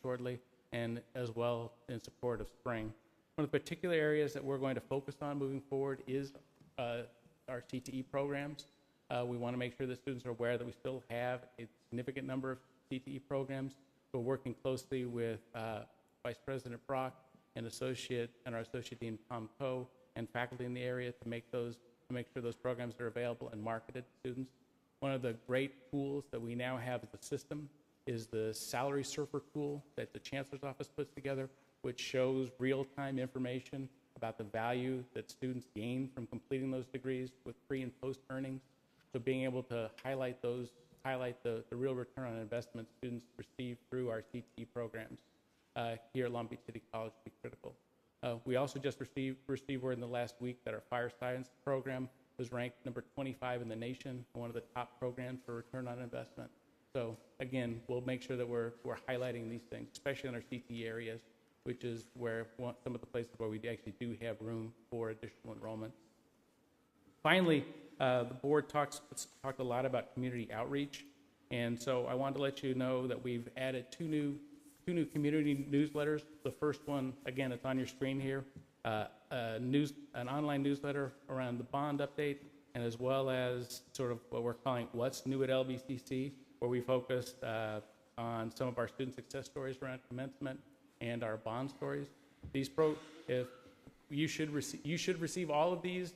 shortly, and as well in support of spring. One of the particular areas that we're going to focus on moving forward is our CTE programs. We want to make sure that students are aware that we still have a significant number of CTE programs. We're working closely with Vice President Brock and our Associate Dean Tom Coe and faculty in the area to make sure those programs are available and marketed to students. One of the great tools that we now have as a system is the Salary Surfer tool that the Chancellor's Office puts together, which shows real-time information about the value that students gain from completing those degrees with pre and post earnings. So being able to highlight the real return on investment students receive through our CTE programs here at Long Beach City College will be critical. We also just received word in the last week that our fire science program was ranked number 25 in the nation, one of the top programs for return on investment. So again, we'll make sure that we're highlighting these things, especially in our CTE areas, which is where some of the places where we actually do have room for additional enrollment. Finally, the board talked a lot about community outreach, and so I wanted to let you know that we've added two new community newsletters. The first one, again, it's on your screen here, an online newsletter around the bond update, and as well as sort of what we're calling What's New at LBCC, where we focused on some of our student success stories around commencement and our bond stories. If you should receive all of these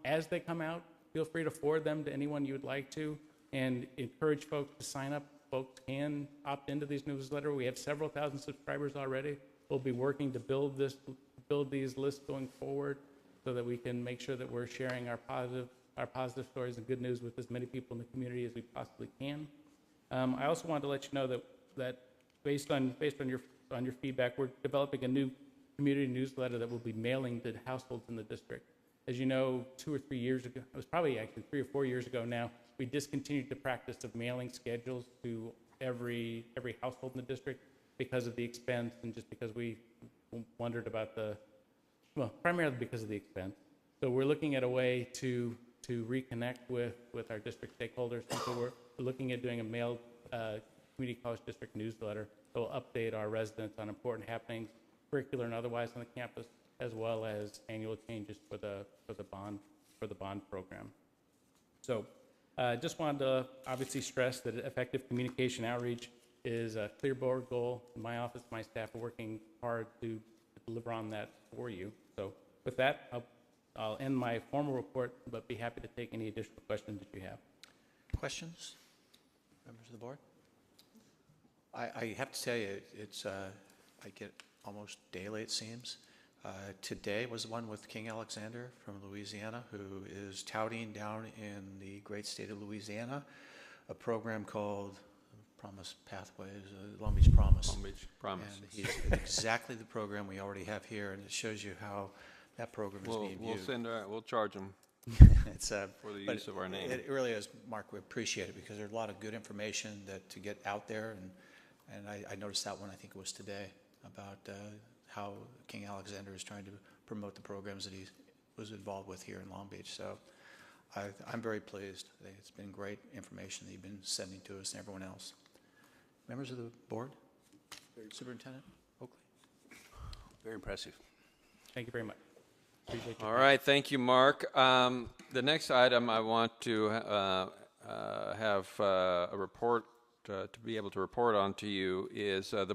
as they come out. Feel free to forward them to anyone you would like to, and encourage folks to sign up. Folks can opt into these newsletters. We have several thousand subscribers already. We'll be working to build these lists going forward, so that we can make sure that we're sharing our positive stories and good news with as many people in the community as we possibly can. I also wanted to let you know that based on your feedback, we're developing a new community newsletter that we'll be mailing to households in the district. As you know, 2 or 3 years ago, it was probably actually 3 or 4 years ago now, we discontinued the practice of mailing schedules to every household in the district because of the expense, and just because we wondered about primarily because of the expense. So we're looking at a way to reconnect with our district stakeholders. And so we're looking at doing a mailed community college district newsletter that will update our residents on important happenings, curricular and otherwise, on the campus, as well as annual changes for the bond program. So just wanted to obviously stress that effective communication outreach is a clear board goal. My office, my staff are working hard to deliver on that for you. So with that, I'll end my formal report, but be happy to take any additional questions that you have. Questions, members of the board? I have to tell you, it's I get almost daily, it seems. Today was one with King Alexander from Louisiana, who is touting down in the great state of Louisiana a program called Promise Pathways, Long Beach Promise. Long Beach Promise. And he's exactly the program we already have here, and it shows you how that program is being viewed. We'll charge them It's for the use of our name. It really is, Mark. We appreciate it because there's a lot of good information to get out there, and I noticed that one. I think it was today, about how King Alexander is trying to promote the programs that he was involved with here in Long Beach. So I'm very pleased. I think it's been great information that you've been sending to us and everyone else. Members of the board, Superintendent Oakley. Very impressive. Thank you very much. Appreciate your All time. right, thank you, Mark. The next item I want to have a report to be able to report on to you is the